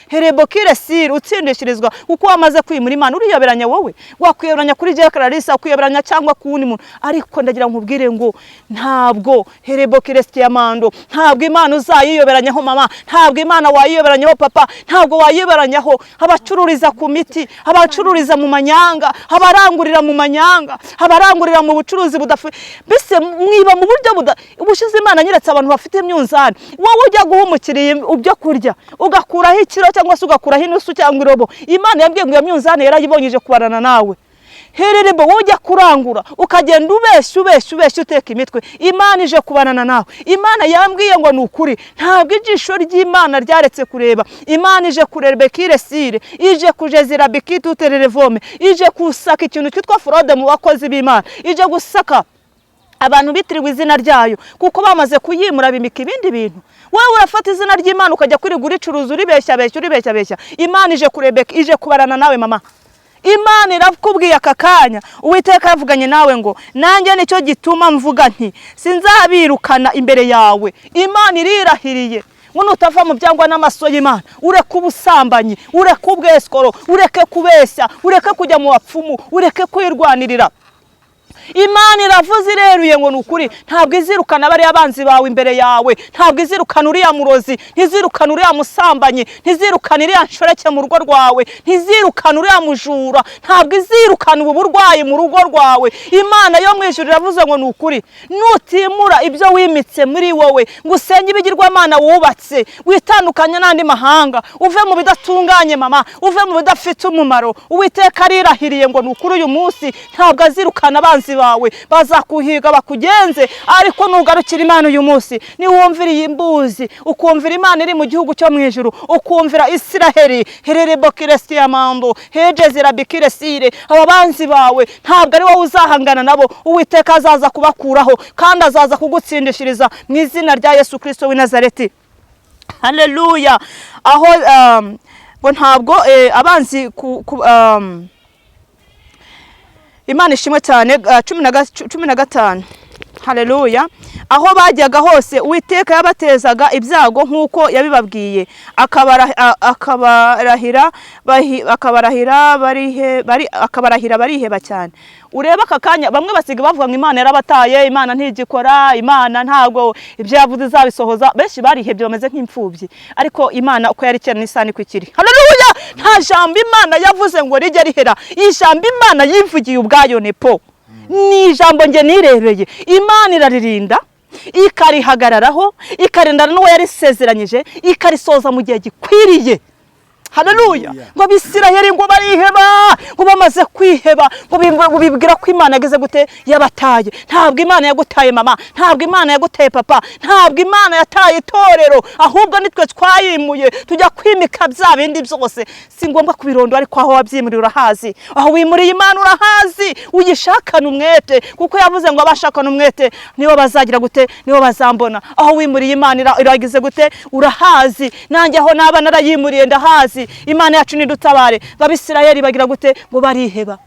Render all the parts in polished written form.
Herebokire siri utsindishirizwa kuko wamaze kwimura Imana. Uriyoberanya wowe, wakwiyoberanya kuri Jean Clarisse, ukwiyoberanya cyangwa ku wundi muntu, ariko ndagira nkubwire ngo ntabwo Herebokire Stiamando, ntabwo Imana uzayiyoberanyaho mama, ntabwo Imana wayiyoberanyaho papa, ntabwo wayiyoberanyaho abacururiza ku miti, abacururiza mu manyanga, abarangurira mu manyanga, abarangurira mu bucuruzi budafu, bise mwiba mu buryo ubushize Imana nyiretse abantu bafite imyunzani. Wowe ujya guhumukiriye ubyo kurya ugakuraho ikiro cyangwa se ugakuraho inusu cyangwa irobo, Imana yambwiye ngo iyo myunzani yarayibonyije kubarana nawe. Hererebo ujya kurangura ukagenda ubeshya uteka imitwe, Imana ije kubanana nawe. Imana yambwiye ngo nukuri ntabwo ijisho ry'Imana ryaretse kureba, Imana ije kureba Kire Sire, ije kujezira bikitu terevome, ije kusaka ikintu cyitwa fraude mu bakozi b'Imana, ije gusaka abantu bitiriwe izina ryayo kuko bamaze kuyimura bimika ibindi bintu. Wewe urafata izina ry'Imana ukajya kurigura icuruza uribeshya. Imana ije kurebeka, ije kubarana nawe mama. Imana irakubwiye aka kanya, Uwiteka yavuganye nawe ngo nanjye nicyo gituma mvuga nti sinzabirukana imbere yawe. Imana irirahiriye ngo nutava mu byangwa n'amaso y'Imana, ureke ubusambanyi, ureke ubweskoro, ureke kubeshya, ureke kujya mu bapfumu, ureke kwirwanirira. Imana iravuze ireruye ngo nukuri ntabwo izirukana bari abanzi bawe imbere yawe, ntabwo izirukana uriya murozi, ntizirukana uriya musambanyi, ntizirukana iriya nshoreke mu rugo rwawe, ntizirukana uriya mujura, ntabwo izirukana ubu burwayi mu rugo rwawe. Imana yo mu ijuru iravuze ngo nukuri nutimura ibyo wimitse muri wowe, ngo usenye ibigirwamana wubatse, witandukanye n'andi mahanga, uve mu bidatunganye mama, uve mu bidafite umumaro. Uwiteka arirahiriye ngo nukuri uyu munsi ntabwo azirukana abanzi bawe, bazakuhiga bakugenze, ariko nugarukira Imana uyu munsi, niwumvira iyi mbuzi, ukumvira Imana iri mu gihugu cyo mu ijuru, ukumvira Isiraheli, Herebokire Stiamando, hejezira Bikire Sire, aba banzi bawe ntabwo ari wowe uzahangana nabo. Uwiteka azaza kubakuraho kandi azaza kugutsindishiriza mu izina rya Yesu Kristo w'i Nazareti. Haleluya. Aho ngo ntabwo abanzi Imana ishimwe cyane. 15. Haleluya. Aho bajyaga hose Uwiteka yabatezaga ibyago nkuko yabibabwiye, akabarahira bariheba cyane. Ureba aka kanya bamwe basiga bavuga ngo Imana yarabataye, Imana ntigikora, Imana ntabwo ibyo yavuze izabisohoza. Benshi barihebye bameze nk'imfubyi, ariko Imana uko yari kera n'isani kwikiri. Haleluya. Nta jambo Imana yavuze ngo rijye rihera, ijambo Imana yivugiye ubwayo nepo. Ni ijambo nge nirebeye. Imana iraririnda, ikarihagararaho, ikarindana n'uwo yarisezeranyije, ikarisoza mu gihe gikwiriye. Haleluya. Ngo Abisirayeli ngo bariheba, ngo bamaze kwiheba, ngo bibwira ko Imana yageze gute yabataye. Ntabwo Imana yagutaye mama, ntabwo Imana yagutaye papa, ntabwo Imana yataye itorero, ahubwo nitwe twayimuye tujya kwimika bya bindi byose. Si ngombwa kubirondwa, ariko aho wabyimuriye urahazi, aho wimuriye Imana urahazi, uyishakana umwete, kuko yavuze ngo abashakana umwete nibo bazagira gute, nibo bazambona. Aho wimuriye Imana iragize gute urahazi, nanjye aho naba narayimuriye ndahazi. Imana yacu nidutabare. Abisirayeli bagira gute ngo bariheba,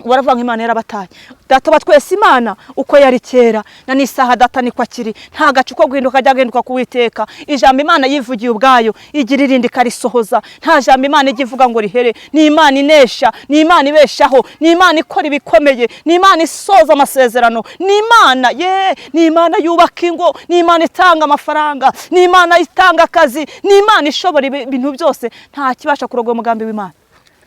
baravuga ngo Imana yarabataye. Data batwese Imana uko yari kera na n'isaha data niko akiri, nta gacu ko guhinduka jyagenduka kuwiteka. Ijambo Imana yivugiye ubwayo igira irindi karisohoza. Nta jambo Imana igivuga ngo rihere. Ni Imana inesha, ni Imana ibeshaho, ni Imana ikora ibikomeye, ni Imana isoza amasezerano, ni Imana ni Imana yubaka ingo, ni Imana itanga amafaranga, ni Imana itanga akazi, ni Imana ishobora ibintu byose. Nta kibasha kurogoya umugambi w'Imana.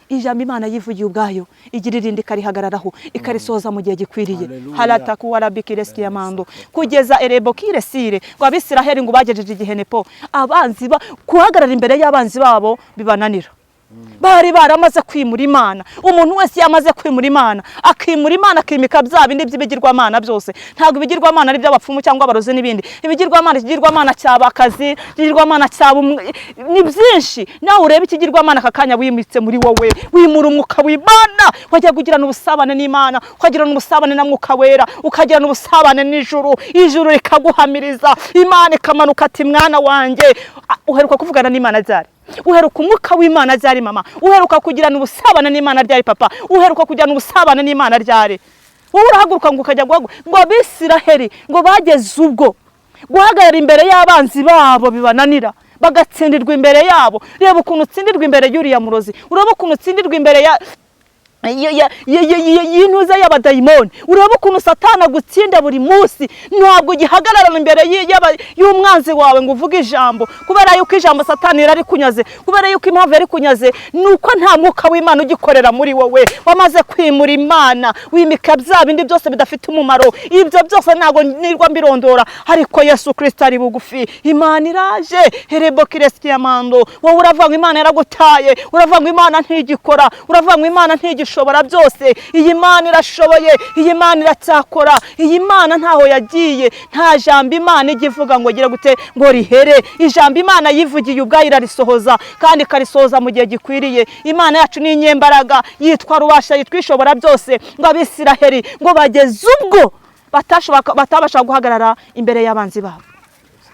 Ijambo Imana yivugiye ubwayo igira irindi karihagararaho, ikarisoza mu gihe gikwiriye. Halataku warabikire Stiamando kugeza Herebokire Sire. Ngo Abisiraheli ngo bagejeje igihe nepo, abanzi kuhagarara imbere y'abanzi babo bibananira. Bari baramaze kwimura Imana. Umuntu wese yamaze kwimura Imana, akimura Imana, akimika bya bindi by'ibigirwamana byose. Ntabwo ibigirwamana ari by'abapfumu cyangwa abarozi n'ibindi. Ikigirwamana cyabakazi, ikigirwamana cyaba ni byinshi. Nawe urebe ikigirwamana akakanya wimitse muri wowe, wimura umwuka w'Imana, wajya kugirana ubusabane n'Imana, ukagirana ubusabane na Mwuka Wera, ukagirana ubusabane n'ijuru, ijuru rikaguhamiriza. Imana ikamanuka ati mwana wanjye, uheruka kuvugana n'Imana ryari? Uheruka umwuka w'Imana ryari mama? Uheruka kugirana ubusabane n'Imana ryari papa? Uheruka kugirana ubusabane n'Imana ryari? Wowe urahaguruka ngo ukajya ngo Abisiraheli ngo bageze ubwo guhagarara imbere y'abanzi babo bibananira. bagatsindirwa imbere yabo. Reba ukuntu utsindirwa imbere y'uriya murozi, uraba ukuntu utsindirwa imbere y'intuza y'abadayimoni, uraba ukuntu Satani agutsinda buri munsi. Ntabwo gihagararana imbere y'umwanzi wawe ngo uvuge ijambo, kubera yuko ijambo Satani yari kunyaze, kubera yuko impamvu yari kunyaze nuko nta mwuka w'Imana ugikorera muri wowe. Wamaze kwimura Imana, wimika bya bindi byose bidafite umumaro. Ibyo byose ntabwo nirwa mbirondora, ariko Yesu Kristo ari bugufi. Imana iraje, herebo kireskiyamando. Wowe uravuga ngo Imana yaragutaye, uravuga ngo Imana ntigikora, uravuga ngo Imana ntigishobora byose. Iyi Mana irashoboye, iyi Mana iracyakora, iyi Mana ntaho yagiye. Nta jambo Imana igivuga ngo gira gute ngo rihere. Ijambo Imana yivugiye ubwayo irarisohoza, kandi ikarisohoza mu gihe gikwiriye. Imana yacu ni inyembaraga, yitwa Rubasha, yitwa Ishobora byose. Ngo Abisiraheli ngo bageze ubwo batabasha guhagarara imbere y'abanzi babo.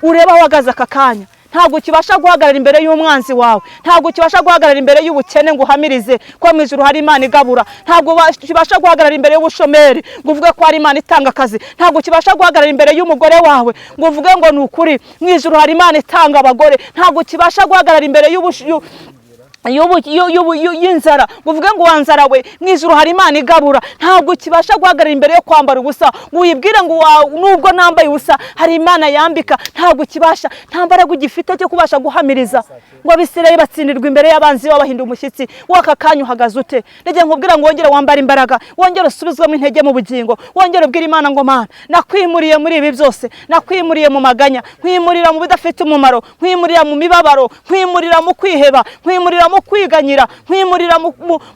Ureba wagaza aka kanya, ntabwo kibasha guhagarara imbere y'umwanzi wawe, ntabwo kibasha guhagarara imbere y'ubukene ngo uhamirize ko mu ijuru hari Imana igabura, ntabwo kibasha guhagarara imbere y'ubushomeri ngo uvuge ko hari Imana itanga akazi, ntabwo kibasha guhagarara imbere y'umugore wawe ngo uvuge ngo ni ukuri mu ijuru hari Imana itanga abagore, ntabwo kibasha guhagarara imbere y'inzara ngo uvuge ngo wanzara we mu ijuru hari Imana igabura. Ntabwo kibasha guhagarara imbere yo kwambara ubusa ngo uyibwire ngo nubwo nambaye ubusa hari Imana yambika. Ntabwo kibasha, nta mbaraga ugifite cyo kubasha guhamiriza. Ngo Abisirayeli batsindirwa imbere y'abanzi babahinda umushyitsi. Waka kanya uhagaze ute? Ndege nkubwira ngo wongere wambare imbaraga, wongere usubizwemo intege mu bugingo, wongere ubwire Imana ngo Mana nakwimuriye muri ibi byose, nakwimuriye mu maganya, nkwimurira mu bidafite umumaro, nkwimurira mu mibabaro, nkwimurira mu kwiheba, nkwimurira mu kwiganyira, nkwimurira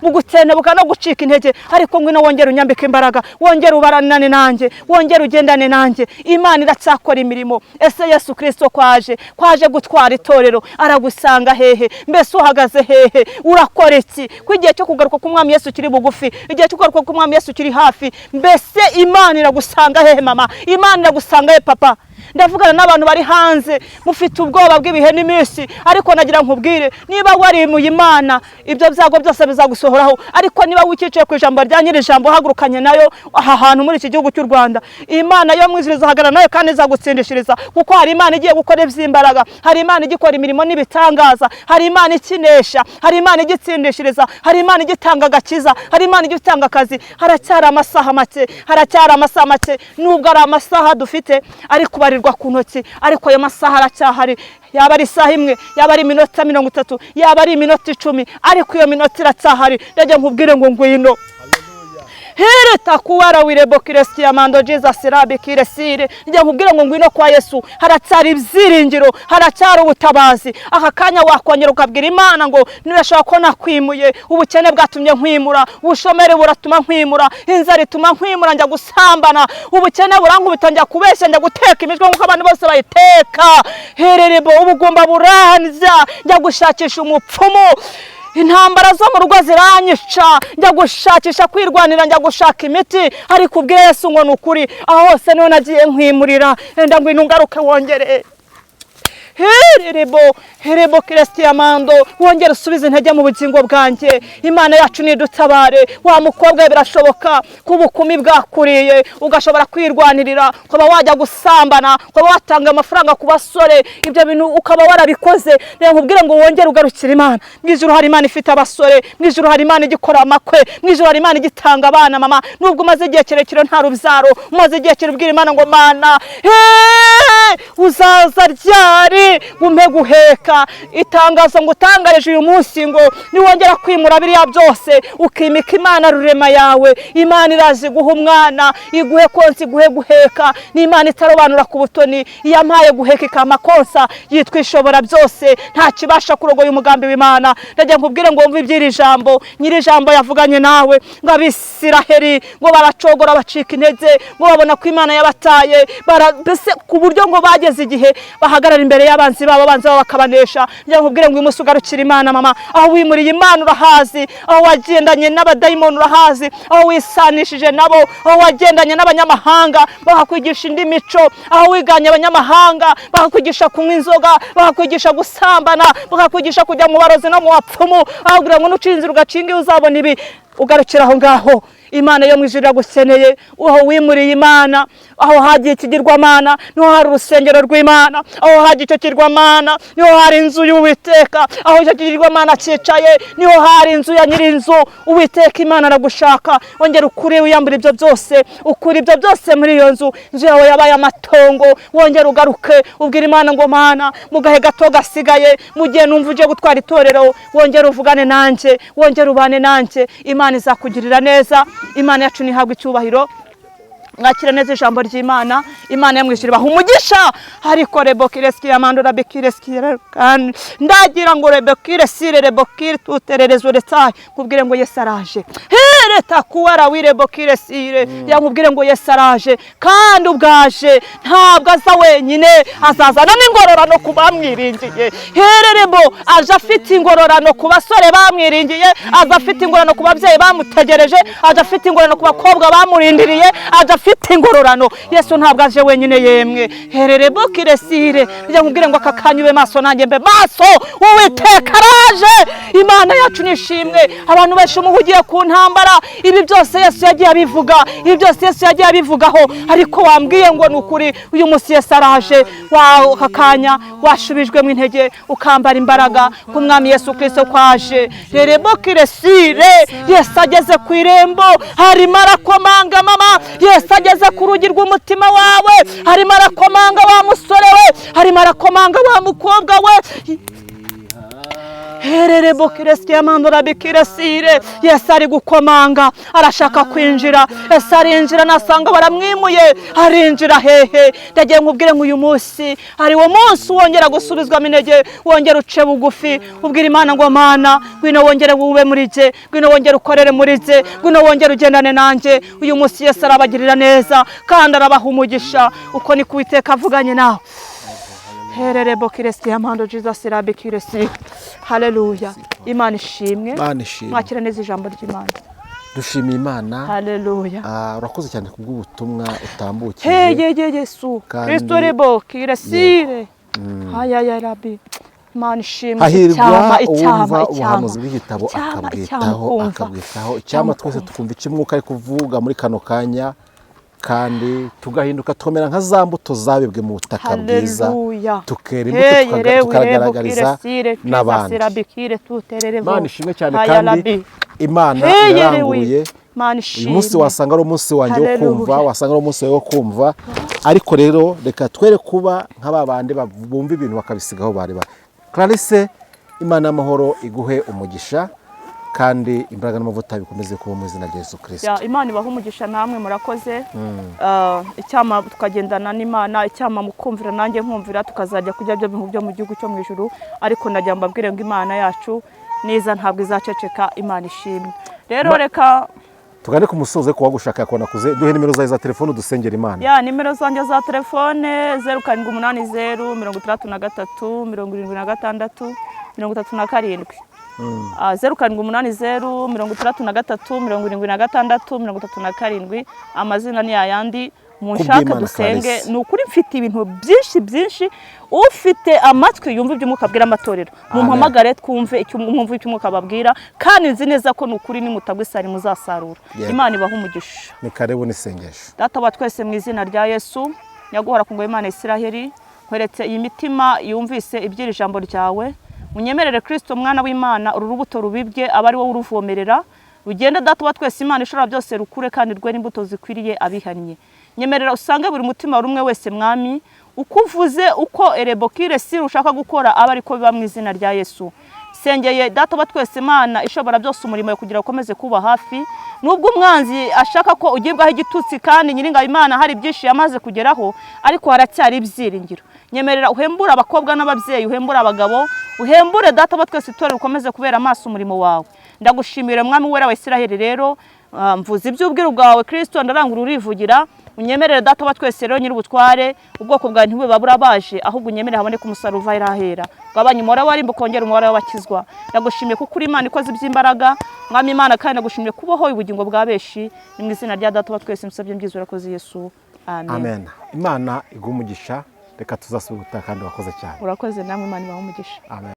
mu gutenebuka no gucika intege. Ariko ngwino wongere unyambike imbaraga, wongere ubaranane nanjye, wongere ugendane nanjye. Imana iracyakora imirimo. Ese Yesu Kristo kwaje gutwara itorero, aragusanga hehe? Mbese uhagaze hehe? Urakora iki? Ko igihe cyo kugaruka k'Umwami Yesu kiri bugufi, igihe cyo kugaruka k'Umwami Yesu kiri hafi. Mbese Imana iragusanga hehe mama? Imana iragusanga hehe papa? Ndavugana n'abantu bari hanze mufite ubwoba bw'ibihe n'iminsi, ariko nagira nkubwire, niba warimuye Imana ibyo byago byose bizagusohoraho. Ariko niba wiciciye ku ijambo rya nyiri ijambo, hagurukanye nayo aha hantu muri iki gihugu cy'u Rwanda, Imana yo mu ijuru izahagarara nayo kandi izagutsindishiriza. Kuko hari Imana igiye gukora iby'imbaraga, hari Imana igikora imirimo n'ibitangaza, hari Imana ikinesha, hari Imana igitsindishiriza, hari Imana igitanga agakiza, hari Imana igitanga akazi. Haracyari amasaha make, nubwo ari amasaha dufite ariko barirwa ku ntoki, ariko ayo masaha aracyahari. Yaba ari isaha imwe, yaba ari iminota 30, yaba ari iminota 10, ariko iyo minota iracyahari. Ndege nkubwire ngo ngwino. Hireta kuwara wirebo kireskiyamando Jesus rabi kiresire. Njye nkubwire ngo ngwino kwa Yesu, haracyari ibyiringiro, haracyari ubutabazi. Aka kanya wakongera ukabwira Imana ngo nirashaka ko nakwimuye, ubukene bwatumye nkwimura, ubushomeri buratuma nkwimura, inzara ituma nkwimura, njya gusambana, ubukene burankubita, njya kubeshya, njya guteka imijwe nk'uko abantu bose bayiteka. Hererebo ubugumba buranza, njya gushakisha umupfumu, intambara zo mu rugo ziranyica, njya gushakisha kwirwanira, njya gushaka imiti. Ariko ubwire Yesu ngo nukuri, aho hose niho nagiye nkwimurira. Enda ngwino ngaruke wongere. Herebo kireskiyamando, wongere usubize intege mu bugingo bwanjye. Imana yacu nidutabare. Wa mukobwa birashoboka kubukumi bwakuriye, ugashobora kwirwanirira, kuba wajya gusambana, kuba watanga amafaranga ku basore, ibyo bintu ukaba warabikoze. Rero nkubwire ngo wongere ugarukire Imana. Mu ijuru hari Imana ifite abasore, mu ijuru hari Imana igikora amakwe, mu ijuru hari Imana igitanga abana mama. Nubwo umaze igihe kirekire nta rubyaro, umaze igihe kirekire ubwira Imana ngo Mana uzaza ryari umpe guheka. Itangazo ngo utangarije uyu munsi ngo niwongera kwimura biriya byose ukimika Imana rurema yawe, Imana irazi guha umwana, iguhe konsa, iguhe guheka. Ni Imana itarobanura ku butoni, yampaye guheka ikamakonsa, yitwa Ishobora byose, nta kibasha kurogoya umugambi w'Imana. Ndajya nkubwire ngo wumve iby'iri jambo, nyiri jambo yavuganye nawe ngo Abisiraheli ngo baracogora bacika intege, ngo babona ko Imana yabataye, mbese ku buryo ngo bageze igihe bahagarara imbere y'abanzi babo, abanzi babo bakabanesha. Njya nkubwire ngo uyu munsi ugarukire Imana mama. Aho wimuriye Imana urahazi, aho wagendanye n'abadayimoni urahazi, aho wisanishije nabo, aho wagendanye n'abanyamahanga bakakwigisha indi mico, aho wiganye abanyamahanga bakakwigisha kunywa inzoga, bakakwigisha gusambana, bakakwigisha kujya mu barozi no mu bapfumu, aho kugira ngo nucinzira ugacinga uzabona ibi. Ugarukira aho ngaho. Imana yo mu ijuru iragukeneye, aho wimuriye Imana, aho hagiye ikigirwamana niho hari urusengero rw'Imana, aho hagiye icyo kigirwamana niho hari inzu y'Uwiteka, aho icyo kigirwamana cyicaye niho hari inzu ya nyir'inzu. Uwiteka Imana aragushaka, wongera ukuri wiyambura ibyo byose, ukuri ibyo byose muri iyo nzu yawe yabaye amatongo, wongera ugaruke ubwira Imana ngo Mana mu gahe gato gasigaye, mu gihe numva uje gutwara itorero, wongera uvugane nanjye, wongera ubane nanjye. Imana izakugirira neza. Imana yacu nihabwa icyubahiro. Mwakira neza ijambo ry'Imana. Imana yamwishyura baha umugisha. Ariko rebokire sikia mandora bekire sikia kandi ndagira ngo rebokire sire rebokire tutererezo retaye kubwire ngo Yesu araje. Hereta kuwara wirebokire sire yankubwire ngo Yesu araje, kandi ubwaje ntabwo aza wenyine, azazana n'ingororano kubamwiringiye. Hererebo aje afite ingororano ku basore bamwiringiye, aje afite ingororano ku babyeyi bamutegereje, aje afite ingororano ku bakobwa bamurindiriye, aje afite ingororano. Yesu ntabwo aje wenyine yemwe. Hererebo kiresire yankubwire ngo akakanyube maso nanjye mbe maso, Uwiteka araje. Imana yacu nishimwe. Abantu benshi muhugiye ku ntambara, ibi byose Yesu yagiye abivuga, ibi byose Yesu yagiye abivugaho, ariko wambwiye ngo nukuri uyu munsi Yesu araje. Wa kakanya washubijwe mu intege ukambara imbaraga ku Mwami Yesu Kristo kwaje. Hererebo kiresire Yesu ageze ku irembo, harimo arakomanga mama. Yesu ageze ku rugi rw'umutima wawe, harimo arakomanga wa musore we, harimo arakomanga wa mukobwa we. Hererebo kireskia mandora bikiresire. Yesu ari gukomanga, arashaka kwinjira. Yesu arinjira nasanga baramwimuye, arinjira hehe. Ndagiye nkubwire ngo uyu munsi ari wo munsi wongera gusubizwa minege, wongera uce bugufi ubwira Imana ngo Mana ngwino wongere wube muri je, ngwino wongere ukorere muri je, ngwino wongere ugendane nanjye. Uyu munsi Yesu arabagirira neza kandi arabaha umugisha. Uko ni Uwiteka avuganye nawe. Hererebo kireskia mando Jesus irabe kiresi. Haleluya. Imana ishimwe. Mwakira neza ijambo ry'Imana. Dushimiye Imana. Haleluya. Urakoze cyane kubw'ubutumwa utambukije. Yesu Kristo rebo kiresire. Haya Rabbi. Imana ishimwe. Hahirwa uwumva ubuhanuzi bw'igitabo akabwitaho. Icyama twese tukumva ikimwuka ari kuvuga muri kano kanya, kandi tugahinduka tukomera nka za mbuto zabibwe mu butaka bwiza, tukera imbuto tukagaragariza n'abandi. Imana ishimwe cyane, kandi Imana yaranguye. Uyu munsi wasanga ari umunsi wanjye wo kumva, wasanga ari umunsi wo kumva, ariko rero reka twere kuba nk'aba bandi bumva ibintu bakabisigaho bari bari. Clarisse, Imana y'amahoro iguhe umugisha, kandi imbaraga n'amavuta bikomeze kuba mu izina rya Yesu Kristo. Imana ibaha umugisha namwe murakoze. Icyama tukagendana n'Imana, icyama mukumvira nanjye nkumvira, tukazajya kujya byo bintu byo mu gihugu cyo mu ijuru. Ariko ndagira mbabwire ngo Imana yacu niza ntabwo izaceceka. Imana ishimwe. Rero reka tugane ku musozo ko wagushaka yakona kuze. Duhe nimero zawe za telefone dusengera Imana. Nimero zanjye za telefone 0780 63 76 37. 0780 33 76 amazina ni ayandi. Munshaka dusenge. Ni ukuri mfite ibintu byinshi. Ufite amatwi yumva ibyo Umwuka abwira amatorero, mumpamagare twumve icyo mwumva icyo Umwuka ababwira, kandi nzi neza ko nukuri nimutagwisari muzasarura. Imana ibaha umugisha. Ni karibu n'isengesho. Data wa twese mu izina rya Yesu, nyaguhora ku ngo Imana Isiraheli, nkweretse iyi mitima yumvise ibyiri ijambo ryawe. Munyemerere Kristo mwana w'Imana, uru rubuto rubibye abari wowe uruvomerera, rugende Data wa twese Imana ishobora byose rukure kandi rwe n'imbuto zikwiriye abihannye. Nyemerera usange buri mutima rumwe wese Mwami, ukuvuze uko erebokire si ushaka gukora aba ariko biba mu izina rya Yesu. Sengeye Data wa twese Imana ishobora byose umurimo kugira ukomeze kuba hafi, nubwo umwanzi ashaka ko ugibwaho igitutsi kandi nyiringa Imana hari byinshi yamaze kugeraho, ariko haracyari ibyiringiro. Nyemerera uhembura abakobwa n'ababyeyi, uhembura abagabo, uhembure Data wa twese itorero ukomeze kubera amaso umurimo wawe. Ndagushimira Mwami wera wa Isiraheli. Rero mvuze iby'ubwiru bwawe Kristo, ndarangura urivugira. Unyemerere Data wa twese rero nyir'ubutware, ubwoko bwawe ntibubabura baje, ahubwo unyemerere haboneke umusaruro uva irahera. Gabanya umubare w'abarimbuka kongera umubare w'abakizwa. Ndagushimiye kuko uri Imana ikoze iby'imbaraga, Mwami Imana, kandi ndagushimiye kubohoye ubugingo bwa benshi. Ni mu izina rya Data wa twese musabye mbyiza urakoze Yesu. Amen. Imana iguha umugisha. Reka tuzasubira kandi wakoze cyane. Urakoze namwe, Imana ibahe umugisha. Amen.